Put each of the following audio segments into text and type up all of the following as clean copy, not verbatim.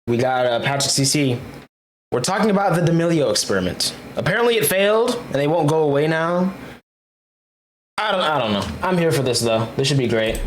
We got Patrick CC. We're talking about the D'Amelio experiment. Apparently it failed, and they won't go away now. I don't know. I'm here for this though. This should be great.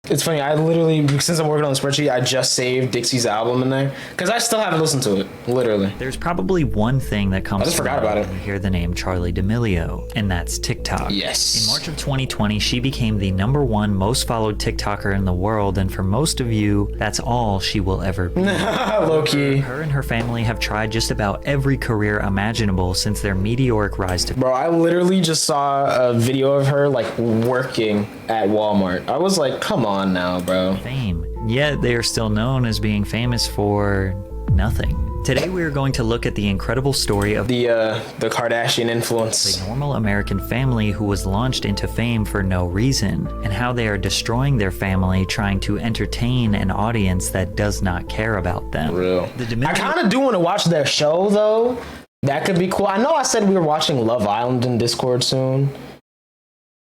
It's funny, I literally, since I'm working on the spreadsheet, I just saved Dixie's album in there because I still haven't listened to it, literally. There's probably one thing that comes I just forgot about it. when you hear the name Charli D'Amelio, and that's TikTok. Yes. In March of 2020, she became the #1 most followed TikToker in the world, and for most of you, that's all she will ever be. Low-key. Her and her family have tried just about every career imaginable since their meteoric rise to... Bro, I literally just saw a video of her like working at Walmart. I was like, come on now, bro. Fame. Yet they are still known as being famous for nothing. Today we are going to look at the incredible story of the Kardashian influence. A normal American family who was launched into fame for no reason, and how they are destroying their family trying to entertain an audience that does not care about them. Real. I kind of do want to watch their show though. That could be cool. I know I said we were watching Love Island in Discord soon.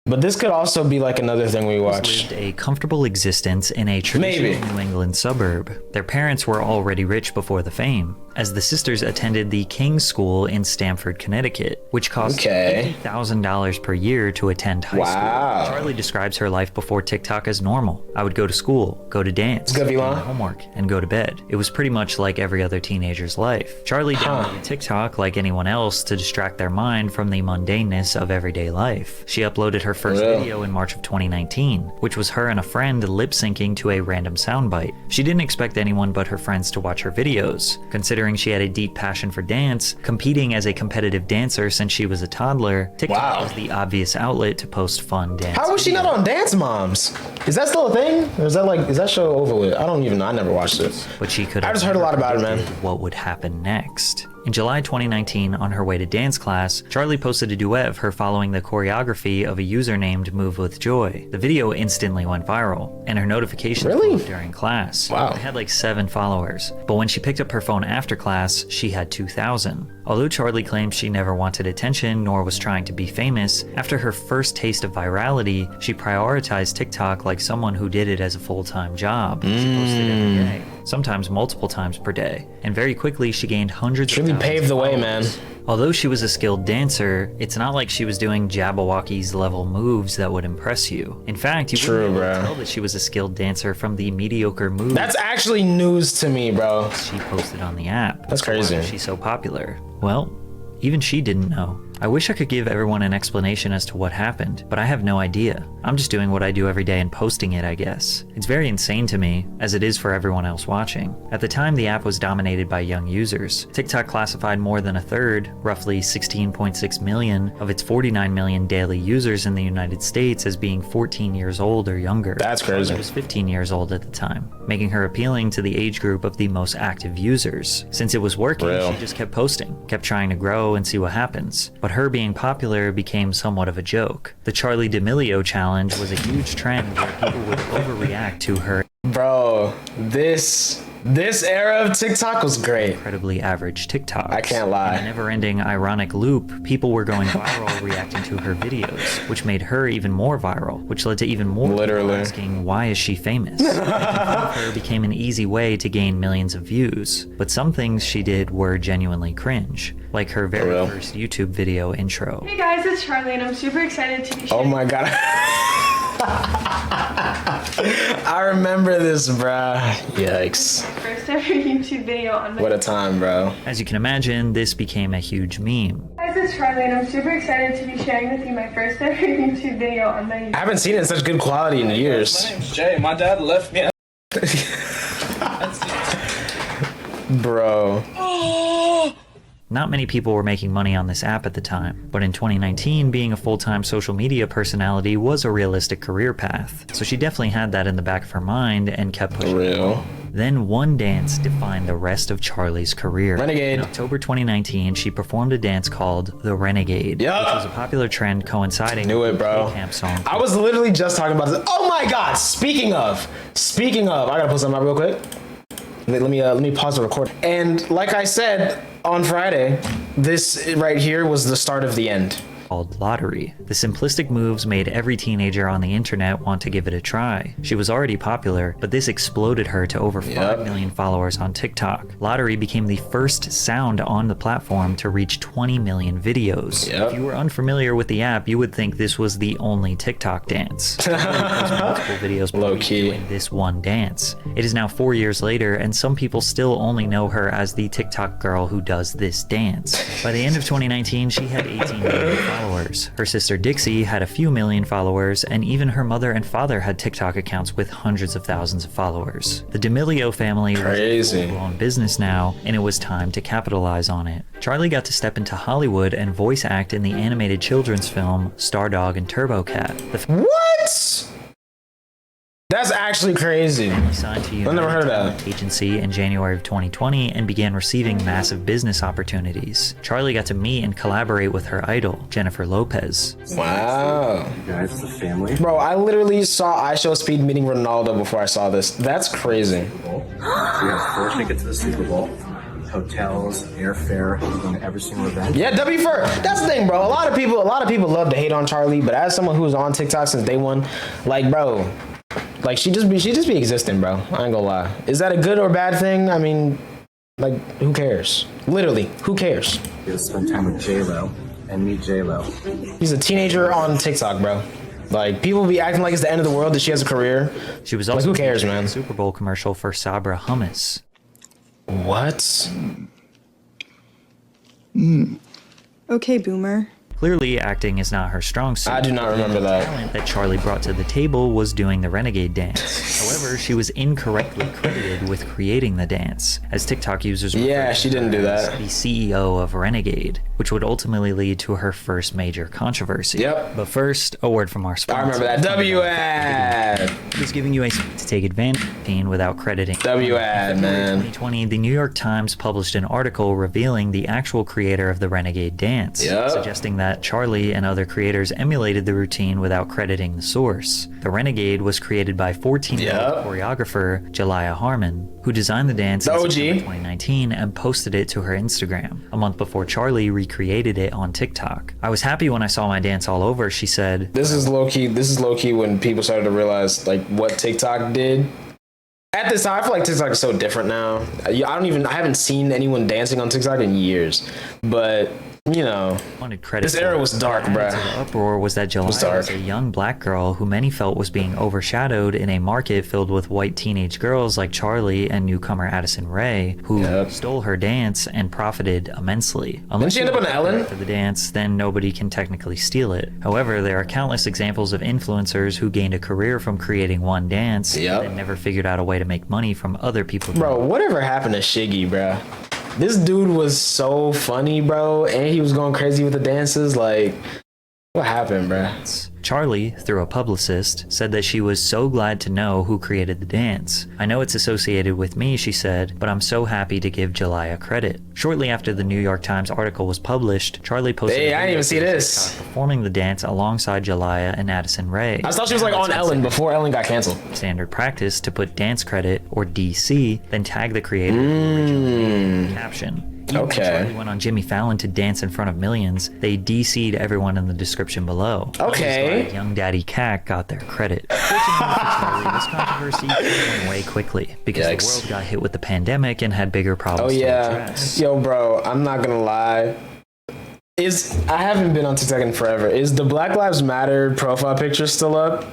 But this could also be like another thing we watch. Lived a comfortable existence in a traditional New England suburb. Their parents were already rich before the fame, as the sisters attended the King's School in Stamford, Connecticut, which cost $50,000 per year to attend high school. Charli describes her life before TikTok as normal. I would go to school, go to dance, do my homework, and go to bed. It was pretty much like every other teenager's life. Charli downloaded TikTok like anyone else to distract their mind from the mundaneness of everyday life. She uploaded her first video in March of 2019, which was her and a friend lip-syncing to a random soundbite. She didn't expect anyone but her friends to watch her videos, considering she had a deep passion for dance, competing as a competitive dancer since she was a toddler. TikTok was the obvious outlet to post fun dance. How was she not on Dance Moms? Is that still a thing? Or is that show over with? I don't even know. I never watched it. But she could I just heard a lot about it, man. What would happen next? In July 2019, on her way to dance class, Charli posted a duet of her following the choreography of a user named Move With Joy. The video instantly went viral, and her notifications glowed during class. Wow. It had like 7 followers, but when she picked up her phone after class, she had 2,000. Although Charli claims she never wanted attention nor was trying to be famous, after her first taste of virality, she prioritized TikTok like someone who did it as a full-time job. She posted every day, sometimes multiple times per day, and very quickly she gained hundreds of thousands. Really paved the way, man. Although she was a skilled dancer, it's not like she was doing Jabberwocky's level moves that would impress you. In fact, you wouldn't be able to tell that she was a skilled dancer from the mediocre moves. That's actually news to me, bro. She posted on the app. That's crazy. Why was she so popular? Well, even she didn't know. I wish I could give everyone an explanation as to what happened, but I have no idea. I'm just doing what I do every day and posting it, I guess. It's very insane to me, as it is for everyone else watching. At the time, the app was dominated by young users. TikTok classified more than a third, roughly 16.6 million, of its 49 million daily users in the United States as being 14 years old or younger. That's crazy. She was 15 years old at the time, making her appealing to the age group of the most active users. Since it was working, she just kept posting, kept trying to grow and see what happens. But her being popular became somewhat of a joke. The Charli D'Amelio challenge was a huge trend where people would overreact to her. Bro, this era of TikTok was great. Incredibly average TikToks. I can't lie. In a never-ending ironic loop, people were going viral reacting to her videos, which made her even more viral, which led to even more people asking, why is she famous? Making fun of her became an easy way to gain millions of views, but some things she did were genuinely cringe, like her very first YouTube video intro. Hey guys, it's Charli and I'm super excited to be sharing. Oh my god. I remember this, bruh. Yikes. First ever YouTube video on my... What a time, bro. As you can imagine, this became a huge meme. Hey guys, it's Charli and I'm super excited to be sharing with you my first ever YouTube video on my YouTube. I haven't seen it in such good quality in years. My name's Jay. My dad left me. Bro. Not many people were making money on this app at the time, but in 2019, being a full-time social media personality was a realistic career path, so she definitely had that in the back of her mind and kept pushing. Then one dance defined the rest of Charli's career. Renegade. In October 2019, she performed a dance called the Renegade, which was a popular trend coinciding with the camp song. I was literally just talking about this. Oh my god, speaking of, I gotta put something up real quick. Let me pause the record. And like I said on Friday, this right here was the start of the end. Called Lottery. The simplistic moves made every teenager on the internet want to give it a try. She was already popular, but this exploded her to over 5 million followers on TikTok. Lottery became the first sound on the platform to reach 20 million videos. If you were unfamiliar with the app, you would think this was the only TikTok dance. Multiple videos low-key doing this one dance. It is now 4 years later, and some people still only know her as the TikTok girl who does this dance. By the end of 2019, she had 18 million followers. Her sister Dixie had a few million followers, and even her mother and father had TikTok accounts with hundreds of thousands of followers. The D'Amelio family was a full-blown business now, and it was time to capitalize on it. Charli got to step into Hollywood and voice act in the animated children's film Stardog and Turbo Cat. What? That's actually crazy. He signed to I've never heard of that. Agency in January of 2020 and began receiving massive business opportunities. Charli got to meet and collaborate with her idol, Jennifer Lopez. Wow. You guys, the family. Bro, I literally saw iShowSpeed meeting Ronaldo before I saw this. That's crazy. We have 4 tickets to the Super Bowl. Hotels, airfare, going to every single event. Yeah, W4. That's the thing, bro. A lot of people love to hate on Charli, but as someone who's on TikTok since day one, like, bro, like she just be existing, bro. I ain't gonna lie. Is that a good or bad thing? I mean, like, who cares? Literally, who cares? You'll spend time with J-Lo and meet J-Lo. He's a teenager on TikTok, bro. Like, people be acting like it's the end of the world that she has a career. She was also like, who cares, man? A Super Bowl commercial for Sabra hummus. What? Okay, boomer. Clearly, acting is not her strong suit. I do not remember that. The talent that Charli brought to the table was doing the Renegade dance. However, she was incorrectly credited with creating the dance, as TikTok users she didn't do that. The CEO of Renegade, which would ultimately lead to her first major controversy. Yep. But first, a word from our sponsor. I remember that. W-Ad. Who's giving you a to take advantage of without crediting. W-Ad, man. 2020, the New York Times published an article revealing the actual creator of the Renegade dance, suggesting that Charli and other creators emulated the routine without crediting the source. The Renegade was created by 14-year-old choreographer Jalaiah Harmon, who designed the dance in September 2019 and posted it to her Instagram, a month before Charli recreated it on TikTok. I was happy when I saw my dance all over, she said. This is low-key when people started to realize, like, what TikTok did. At this time, I feel like TikTok is so different now. I haven't seen anyone dancing on TikTok in years, but you know, this era was dark, bruh. The uproar was that Jalaiah was a young black girl who many felt was being overshadowed in a market filled with white teenage girls like Charli and newcomer Addison Rae, who stole her dance and profited immensely. Didn't she end up on Ellen? For the dance, then nobody can technically steal it. However, there are countless examples of influencers who gained a career from creating one dance and never figured out a way to make money from other people. Bro, whatever happened to Shiggy, bruh? This dude was so funny, bro, and he was going crazy with the dances. Like, what happened, bruh? Charli, through a publicist, said that she was so glad to know who created the dance. I know it's associated with me, she said, but I'm so happy to give Jalaiah credit. Shortly after the New York Times article was published, Charli posted I didn't even see this. Performing the dance alongside Jalaiah and Addison Rae. I thought she was like on Ellen before Ellen got canceled. Standard practice to put dance credit, or DC, then tag the creator in the caption. Even when Charli went on Jimmy Fallon to dance in front of millions, they DC'd everyone in the description below. Young Daddy Cack got their credit. Fortunately for Charli, this controversy went away quickly because the world got hit with the pandemic and had bigger problems to address. Yo, bro, I'm not gonna lie. I haven't been on TikTok in forever. Is the Black Lives Matter profile picture still up?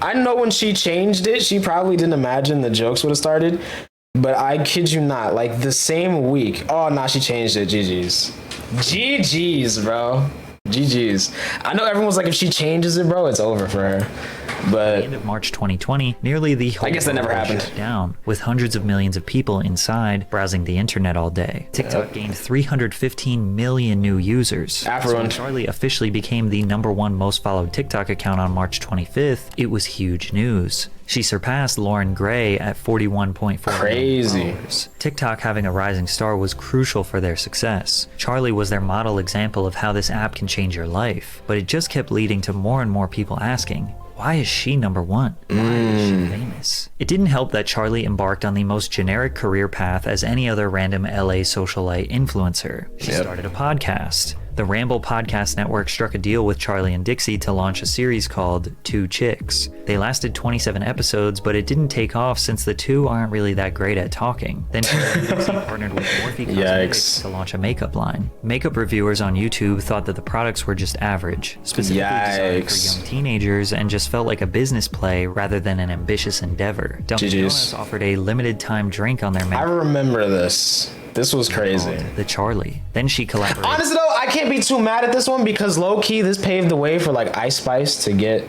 I know when she changed it, she probably didn't imagine the jokes would have started. But I kid you not, like the same week. Oh, nah, she changed it. GG's. GG's, bro. GG's. I know everyone's like, if she changes it, bro, it's over for her. But at the end of March 2020, nearly the whole I guess that never happened. Shut down, with hundreds of millions of people inside browsing the internet all day. TikTok gained 315 million new users. So when Charli officially became the #1 most followed TikTok account on March 25th, it was huge news. She surpassed Lauren Gray at 41.4 million followers. TikTok having a rising star was crucial for their success. Charli was their model example of how this app can change your life, but it just kept leading to more and more people asking, Why is she number one? Why is she famous? It didn't help that Charli embarked on the most generic career path as any other random LA socialite influencer. She started a podcast. The Ramble Podcast Network struck a deal with Charli and Dixie to launch a series called Two Chicks. They lasted 27 episodes, but it didn't take off since the two aren't really that great at talking. Then Charli and Dixie partnered with Morphe Cosmetics to launch a makeup line. Makeup reviewers on YouTube thought that the products were just average, specifically designed for young teenagers, and just felt like a business play rather than an ambitious endeavor. Dunkin' Donuts offered a limited time drink on their menu. I remember this. This was crazy. The Charli. Then she collaborated. Honestly though, I can't be too mad at this one because low-key this paved the way for like Ice Spice to get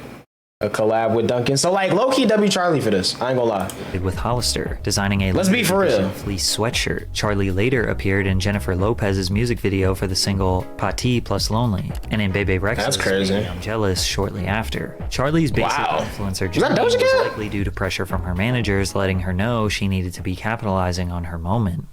a collab with Dunkin'. So like low-key W Charli for this. I ain't gonna lie. With Hollister, designing a Let's be for real fleece sweatshirt. Charli later appeared in Jennifer Lopez's music video for the single Pati plus Lonely, and in Bebe Rexha's Baby I'm Jealous shortly after. Charli's basic influencer journey was likely due to pressure from her managers letting her know she needed to be capitalizing on her moment.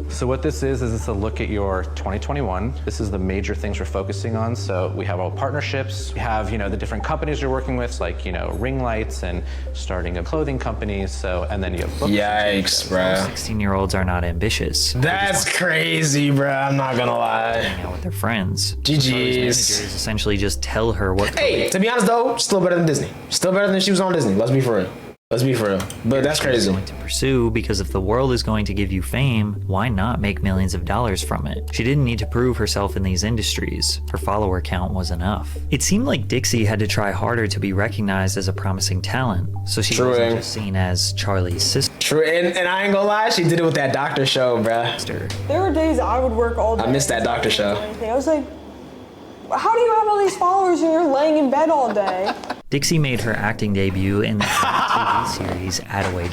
So what this is it's a look at your 2021. This is the major things we're focusing on. So we have all partnerships. We have, the different companies you're working with, like, ring lights and starting a clothing company. So, and then you have books. Yikes, bro. 16-year-olds are not ambitious. That's crazy, bro. I'm not gonna lie. Hang out with their friends. GG's. Managers essentially just tell her what. Hey, to be honest though, still better than Disney. Still better than she was on Disney. Let's be for real. Let's be for real. But that's crazy. Going to pursue, because if the world is going to give you fame, why not make millions of dollars from it? She didn't need to prove herself in these industries. Her follower count was enough. It seemed like Dixie had to try harder to be recognized as a promising talent, so she wasn't just seen as Charli's sister. True, and I ain't gonna lie, she did it with that doctor show, bruh. There were days I would work all day. I missed that doctor show. I was like, how do you have all these followers and you're laying in bed all day? Dixie made her acting debut in the TV series Attaway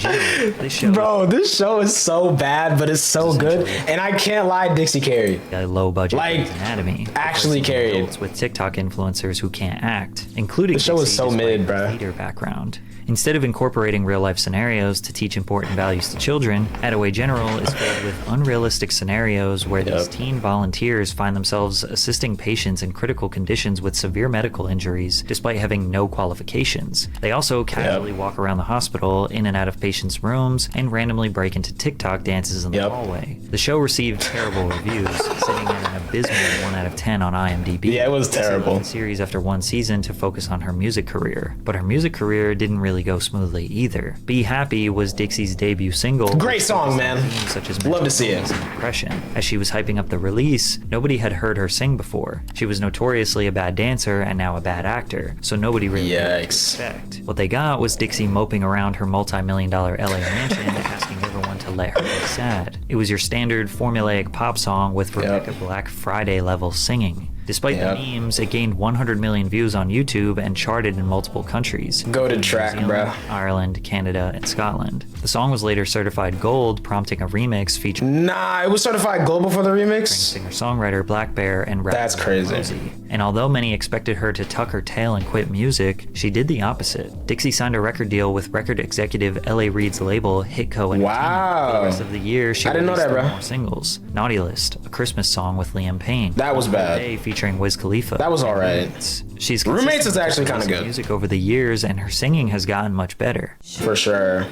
General. This show is so bad, but it's so good. And I can't lie, Dixie carried. A low-budget like, Anatomy. Actually carried. With TikTok influencers who can't act, including the show is so mid, bro. Theater background. Instead of incorporating real-life scenarios to teach important values to children, Attaway General is filled with unrealistic scenarios where these teen volunteers find themselves assisting patients in critical conditions with severe medical injuries despite having no qualifications. They also casually walk around the hospital, in and out of patients' rooms, and randomly break into TikTok dances in the hallway. The show received terrible reviews, sitting at an abysmal 1 out of 10 on IMDb. Yeah, it was terrible. Series after one season to focus on her music career, but her music career didn't really go smoothly either. Be Happy was Dixie's debut single. Great song, man. Such as love to see it. Depression. As she was hyping up the release, nobody had heard her sing before. She was notoriously a bad dancer and now a bad actor, so nobody really knew what to expect. What they got was Dixie moping around her multi-million-dollar LA mansion asking everyone to let her be sad. It was your standard formulaic pop song with Rebecca Black Friday level singing. Despite the memes, it gained 100 million views on YouTube and charted in multiple countries. Go to track, bro. Ireland, Canada, and Scotland. The song was later certified gold, prompting a remix featuring. Nah, it was certified gold before the remix. Singer-songwriter Black Bear and rapper That's crazy. Rosie. And although many expected her to tuck her tail and quit music, she did the opposite. Dixie signed a record deal with record executive L.A. Reid's label Hitco Entertainment. Wow. For the rest of the year, she didn't know that, bro. More singles. Naughty List, a Christmas song with Liam Payne. That was bad. Featuring Wiz Khalifa. That was alright. She's Roommates is actually kind of good. Music over the years, and her singing has gotten much better. For sure.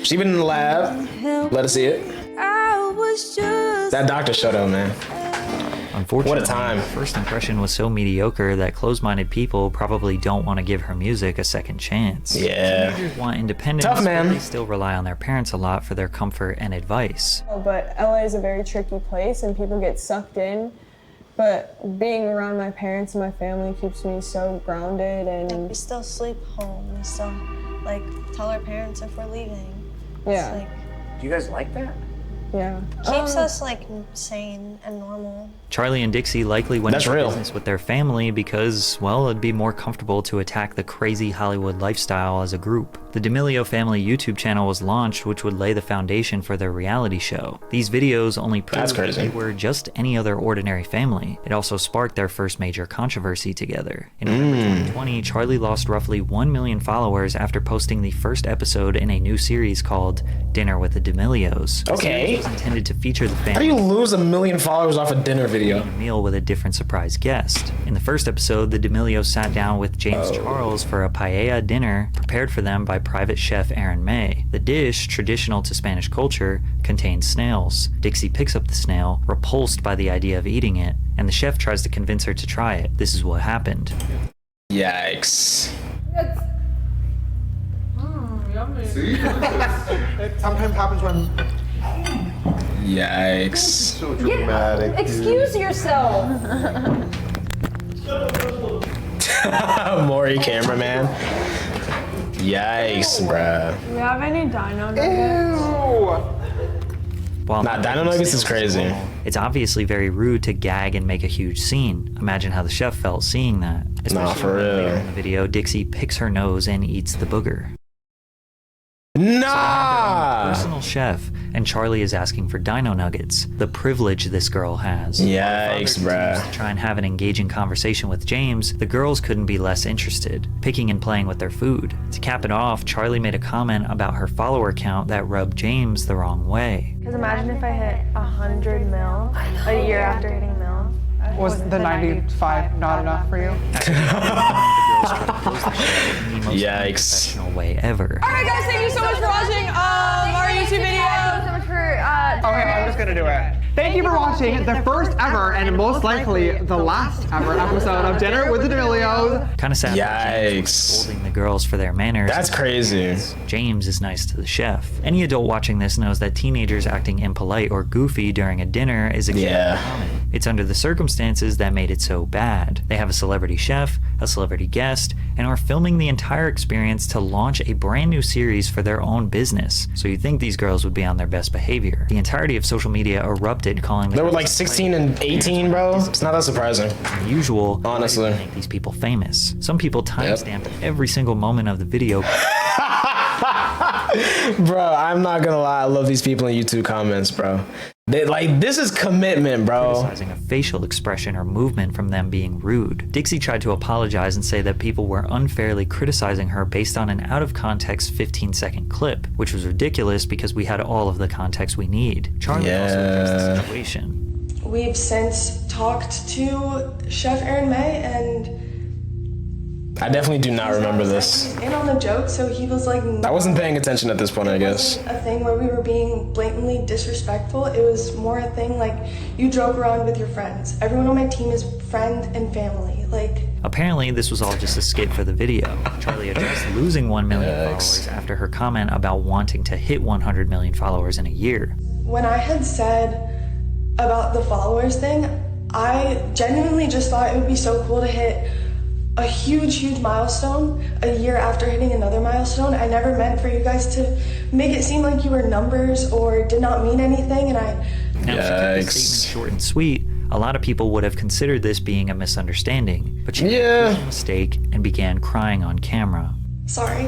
She been in the lab. Let us see it. That doctor show though, man. Unfortunately, what a time. Her first impression was so mediocre that closed-minded people probably don't want to give her music a second chance. Yeah. Teenagers want independence, tough, man. But they still rely on their parents a lot for their comfort and advice. But LA is a very tricky place and people get sucked in. But being around my parents and my family keeps me so grounded and... We still sleep home. We still, tell our parents if we're leaving. Yeah. Do you guys like that? Yeah. Keeps us, sane and normal. Charli and Dixie likely went into real. business with their family because, well, it'd be more comfortable to attack the crazy Hollywood lifestyle as a group. The D'Amelio family YouTube channel was launched, which would lay the foundation for their reality show. These videos only proved that they were just any other ordinary family. It also sparked their first major controversy together. In November 2020, Charli lost roughly 1 million followers after posting the first episode in a new series called Dinner with the D'Amelios. Okay. was intended to feature the family. How do you lose 1 million followers off a dinner video? A meal with a different surprise guest. In the first episode, the D'Amelios sat down with James Charles for a paella dinner prepared for them by private chef Aaron May. The dish, traditional to Spanish culture, contains snails. Dixie picks up the snail, repulsed by the idea of eating it, and the chef tries to convince her to try it. This is what happened. Yikes. See? It sometimes happens when... Yikes. So dramatic. Excuse yourself. Maury cameraman. Yikes, bruh. Do you have any dino nuggets? While Nah, Dino Nuggets is crazy. It's obviously very rude to gag and make a huge scene. Imagine how the chef felt seeing that. Nah, for real. Later in the video, Dixie picks her nose and eats the booger. Nah! Personal chef, and Charlie is asking for dino nuggets. The privilege this girl has. Yikes, bruh. To try and have an engaging conversation with James, the girls couldn't be less interested, picking and playing with their food. To cap it off, Charlie made a comment about her follower count that rubbed James the wrong way. Because imagine if I hit 100 mil a year after hitting mil. Was the 95 not enough for you? Yikes. Professional way ever. Alright guys, thank you so much for watching our YouTube video. Thank you so much for Okay, I'm just gonna do it. Thank you for watching the first ever and most likely the last ever episode of Dinner with the D'Amelios. Kind of sad. Yikes. Holding the girls for their manners. That's crazy. James is nice to the chef. Any adult watching this knows that teenagers acting impolite or goofy during a dinner is extremely common. It's under the circumstances that made it so bad. They have a celebrity chef, a celebrity guest, and are filming the entire experience to launch a brand new series for their own business. So you'd think these girls would be on their best behavior. The entirety of social media erupted, calling them... They were like 16 and 18, bro. It's not that surprising. Unusual. Honestly. Make these people famous. Some people timestamped every single moment of the video. Bro, I'm not gonna lie. I love these people in YouTube comments, bro. This is commitment, bro. Criticizing a facial expression or movement from them being rude. Dixie tried to apologize and say that people were unfairly criticizing her based on an out-of-context 15-second clip, which was ridiculous because we had all of the context we need. Charlie also addressed the situation. We've since talked to Chef Aaron May, and I definitely do not remember this. in on the joke, so he was like, I wasn't paying attention at this point, I guess. a thing where we were being blatantly disrespectful. It was more a thing like you joke around with your friends. Everyone on my team is friend and family. Like, apparently this was all just a skit for the video. Charlie addressed losing 1 million followers after her comment about wanting to hit 100 million followers in a year. when I had said about the followers thing, I genuinely just thought it would be so cool to hit a huge milestone a year after hitting another milestone. I never meant for you guys to make it seem like you were numbers or did not mean anything, and Now, if she kept the statement short and sweet, a lot of people would have considered this being a misunderstanding, but she made a mistake and began crying on camera. Sorry.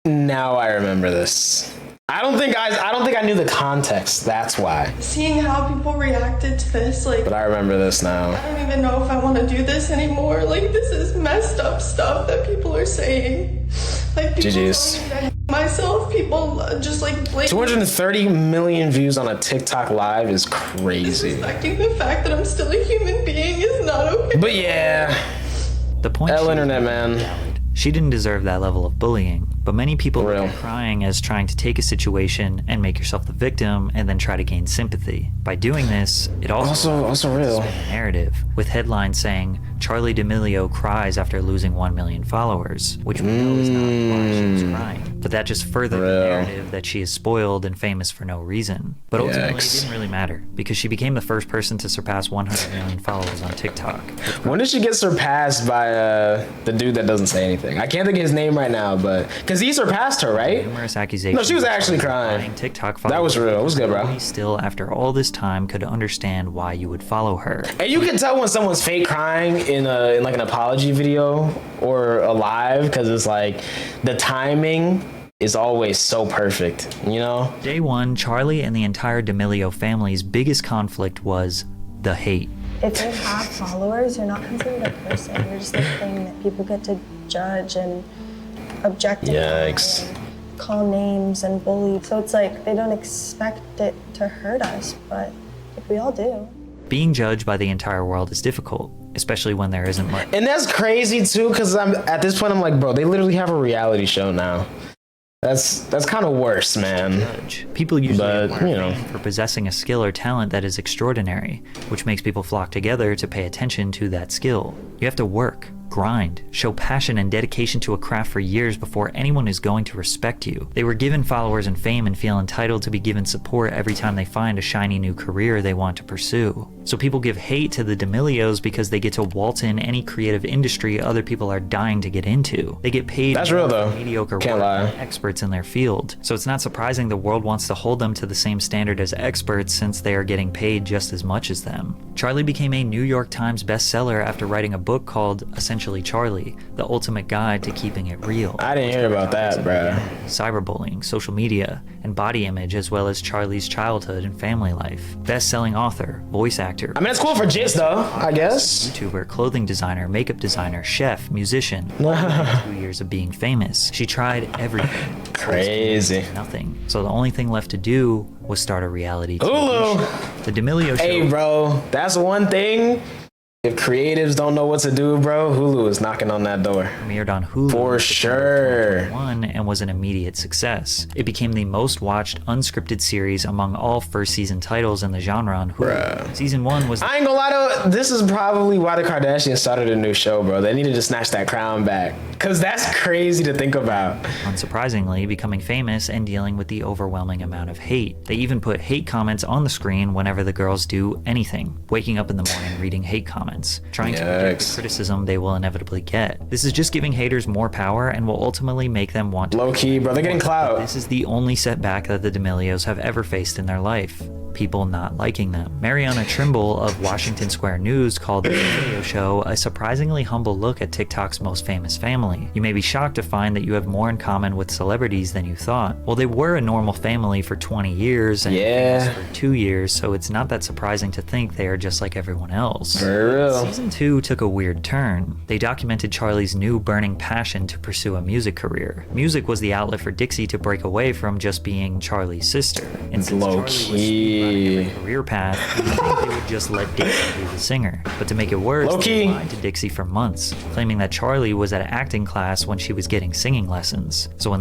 Now I remember this. I don't think I knew the context. That's why. Seeing how people reacted to this, like, But I remember this now. I don't even know if I want to do this anymore. Like, this is messed up stuff that people are saying. Like, people GG's. telling me to hate myself, people just like blatantly 230 million views on a TikTok live is crazy. disrespecting the fact that I'm still a human being is not okay. But yeah, The point L she internet, man. She didn't deserve that level of bullying, but many people Real. look at crying as trying to take a situation and make yourself the victim and then try to gain sympathy. By doing this, it also real. the narrative, with headlines saying, Charli D'Amelio cries after losing 1 million followers, which we know is not why she was crying. But that just furthered the narrative that she is spoiled and famous for no reason. But ultimately, it didn't really matter, because she became the first person to surpass 100 million followers on TikTok. When did she get surpassed by the dude that doesn't say anything? I can't think of his name right now, but because he surpassed her, right? Numerous accusations. No, she was actually crying. TikTok That was real. It was good, bro. Nobody still, after all this time, could understand why you would follow her. And you can tell when someone's fake crying in like an apology video or a live, because it's like the timing is always so perfect, you know? Day one, Charli and the entire D'Amelio family's biggest conflict was the hate. If you have followers, you're not considered a person. You're just a thing that people get to judge and objectify. Yikes. And call names and bully. So it's like they don't expect it to hurt us, but like, we all do. Being judged by the entire world is difficult, especially when there isn't much. And that's crazy too, because I'm at this point I'm like, bro, they literally have a reality show now. That's kind of worse, man. People usually admire fame for possessing a skill or talent that is extraordinary, which makes people flock together to pay attention to that skill. You have to work, grind, show passion and dedication to a craft for years before anyone is going to respect you. They were given followers and fame and feel entitled to be given support every time they find a shiny new career they want to pursue. So people give hate to the D'Amelios because they get to waltz in any creative industry other people are dying to get into. They get paid for mediocre work than experts in their field. So it's not surprising the world wants to hold them to the same standard as experts since they are getting paid just as much as them. Charli became a New York Times bestseller after writing a book called Essentially Charli, The Ultimate Guide to Keeping It Real. I didn't hear about that, bruh. Cyberbullying, social media, and body image, as well as Charli's childhood and family life. Best-selling author, voice actor. I mean, it's cool for gist though, I guess. YouTuber, clothing designer, makeup designer, chef, musician. 2 years of being famous. She tried everything. Crazy. Nothing. So the only thing left to do was start a reality TV show. The D'Amelio Show. Hey, bro, that's one thing. If creatives don't know what to do, bro, Hulu is knocking on that door. Premiered on Hulu for sure, and was an immediate success. It became the most watched unscripted series among all first season titles in the genre on Hulu. Bruh. Season 1 was. I ain't gonna lie though, this is probably why the Kardashians started a new show, bro. They needed to snatch that crown back, cause that's crazy to think about. Unsurprisingly, becoming famous and dealing with the overwhelming amount of hate. They even put hate comments on the screen whenever the girls do anything. Waking up in the morning reading hate comments. Trying to reject the criticism they will inevitably get. This is just giving haters more power and will ultimately make them want to. Low key, bro, they're getting clout. This is the only setback that the D'Amelios have ever faced in their life. People not liking them. Mariana Trimble of Washington Square News called the D'Amelio Show a surprisingly humble look at TikTok's most famous family. You may be shocked to find that you have more in common with celebrities than you thought. Well, they were a normal family for 20 years and famous for 2 years, so it's not that surprising to think they are just like everyone else. For real. Season 2 took a weird turn. They documented Charli's new burning passion to pursue a music career. Music was the outlet for Dixie to break away from just being Charli's sister. And since low key. A career path, you think they would just let Dixie be the singer. But to make it worse, they lied to Dixie for months, claiming that Charli was at acting class when she was getting singing lessons. So when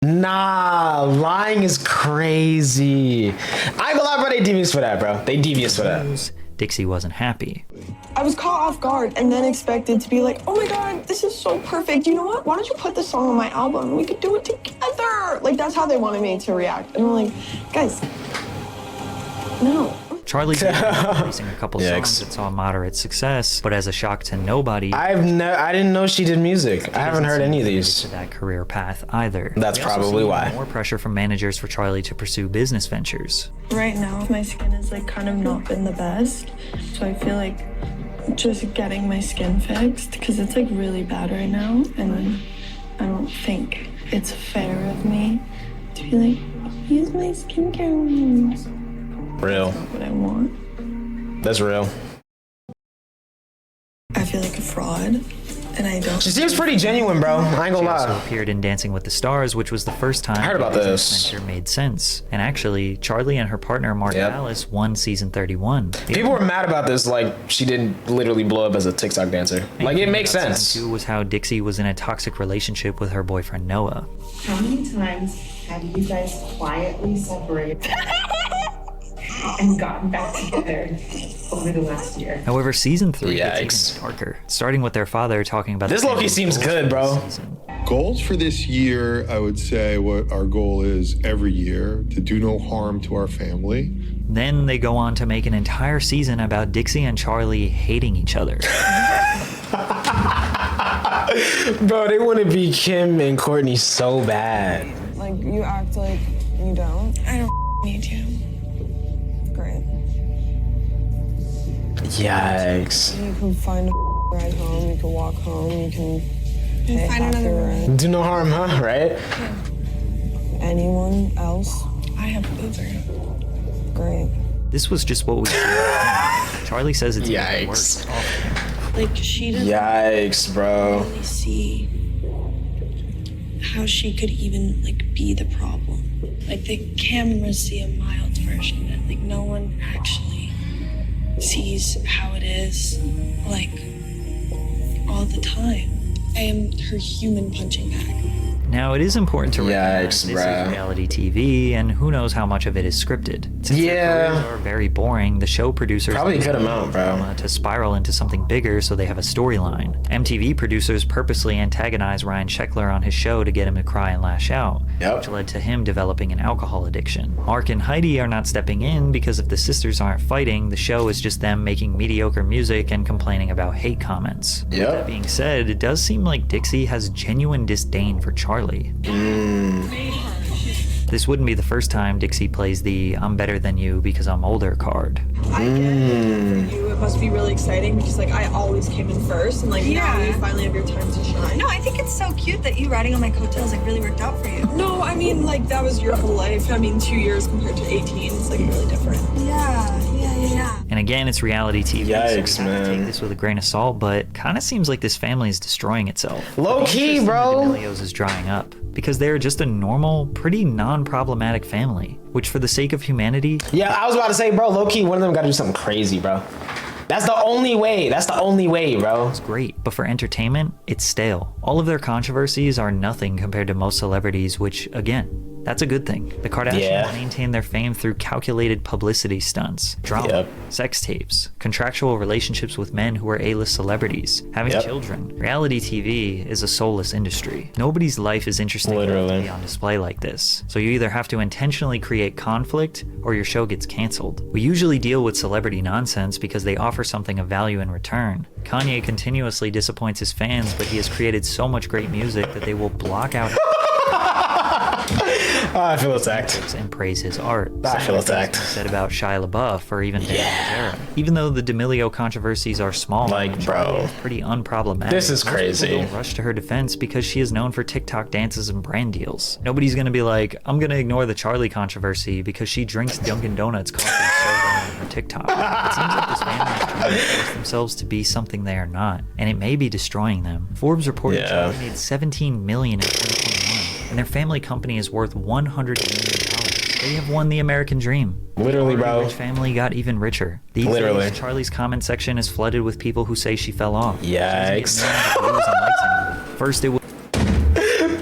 Nah, lying is crazy. I ain't gonna lie, bro, they devious for that, bro. They devious for that. Dixie wasn't happy. I was caught off guard and then expected to be like, oh my God, this is so perfect. You know what? Why don't you put this song on my album? We could do it together. Like, that's how they wanted me to react. And I'm like, guys, no. Charli did releasing a couple songs that saw moderate success, but as a shock to nobody, I didn't know she did music. I haven't heard any of these. To that career path either. That's probably why. More pressure from managers for Charli to pursue business ventures. Right now, my skin has like kind of not been the best, so I feel like just getting my skin fixed because it's like really bad right now, and I don't think it's fair of me to be like, use my skincare. Real. That's not what I want. That's real. I feel like a fraud, and I don't. She seems pretty genuine, bro. I ain't gonna lie. She also appeared in Dancing with the Stars, which was the first time I heard about this. Venture made sense. And actually, Charli and her partner Mark Dallas won season 31. People were mad about this, like she didn't literally blow up as a TikTok dancer. Like it makes sense. Season 2 was how Dixie was in a toxic relationship with her boyfriend Noah. How many times have you guys quietly separated and gotten back together over the last year? However, season 3 gets even darker, starting with their father talking about this. Loki seems good, bro. Goals for this year, I would say what our goal is every year, to do no harm to our family. Then they go on to make an entire season about Dixie and Charli hating each other. Bro, they want to be Kim and Courtney so bad. Like, you act like you don't. I don't need you. Great. Yikes. You can find a ride home, you can walk home, you can pay find another rent. Do no harm, huh? Right? Yeah. Anyone else? I have Uber. Great. This was just what we Charli says it's even worse. Like, she doesn't Yikes, bro. really see how she could even like be the problem. Like the cameras see a mild version of it. Like no one actually sees how it is, like all the time. I am her human punching bag. Now, it is important to recognize this is reality TV, and who knows how much of it is scripted. Since their careers are very boring, the show producers probably cut them out, bro, to spiral into something bigger so they have a storyline. MTV producers purposely antagonized Ryan Sheckler on his show to get him to cry and lash out, which led to him developing an alcohol addiction. Mark and Heidi are not stepping in because if the sisters aren't fighting, the show is just them making mediocre music and complaining about hate comments. That being said, it does seem like Dixie has genuine disdain for Charli. This wouldn't be the first time Dixie plays the "I'm better than you because I'm older" card. I get it. For you, it must be really exciting because like I always came in first, and like now you finally have your time to shine. No, I think it's so cute that you riding on my coattails like really worked out for you. No, I mean like that was your whole life. I mean 2 years compared to 18, it's like really different. Yeah. And again, it's reality TV, Yikes, so we have to take this with a grain of salt, but kind of seems like this family is destroying itself. Low key, bro. The D'Amelios is drying up because they're just a normal, pretty non-problematic family, which for the sake of humanity... Yeah, I was about to say, bro, low key, one of them got to do something crazy, bro. That's the only way. That's the only way, bro. It's great, but for entertainment, it's stale. All of their controversies are nothing compared to most celebrities, which, again, that's a good thing. The Kardashians maintain their fame through calculated publicity stunts, drama, sex tapes, contractual relationships with men who are A-list celebrities, having children. Reality TV is a soulless industry. Nobody's life is interesting enough to be on display like this. So you either have to intentionally create conflict or your show gets canceled. We usually deal with celebrity nonsense because they offer something of value in return. Kanye continuously disappoints his fans, but he has created so much great music that they will block out I feel attacked. And praise his art. I feel attacked. Said about Shia LaBeouf or even Dan Bilzerian. Even though the D'Amelio controversies are small, like, bro, pretty unproblematic. This is crazy. People don't rush to her defense because she is known for TikTok dances and brand deals. Nobody's gonna be like, I'm gonna ignore the Charli controversy because she drinks Dunkin' Donuts coffee so well on her TikTok. It seems like this family is trying to force themselves to be something they are not, and it may be destroying them. Forbes reported Charli made $17 million in 2021, and their family company is worth $100 million. They have won the American dream. Literally, bro. Rich family got even richer. These days, Charli's comment section is flooded with people who say she fell off. Yikes. First, it was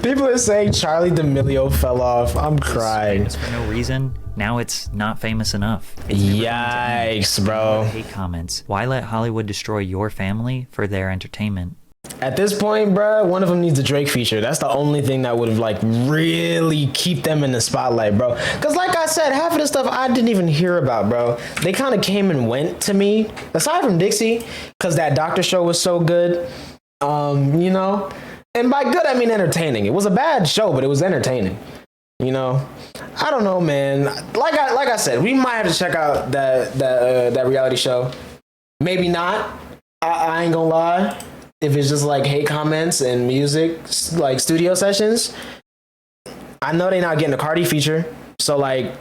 people are saying Charli D'Amelio fell off. I'm crying. Famous for no reason. Now it's not famous enough. Yikes, bro. Hate comments. Why let Hollywood destroy your family for their entertainment? At this point, bro, one of them needs a Drake feature. That's the only thing that would have like really keep them in the spotlight, bro. Because like I said, half of the stuff I didn't even hear about, bro. They kind of came and went to me. Aside from Dixie, because that doctor show was so good, you know. And by good, I mean entertaining. It was a bad show, but it was entertaining. You know, I don't know, man. Like I said, we might have to check out that reality show. Maybe not. I ain't gonna lie. If it's just like hate comments and music, like studio sessions, I know they're not getting a Cardi feature. So like,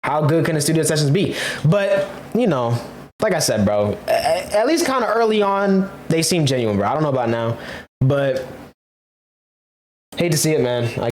how good can the studio sessions be? But you know, like I said, bro, at least kind of early on, they seem genuine, bro. I don't know about now, but hate to see it, man.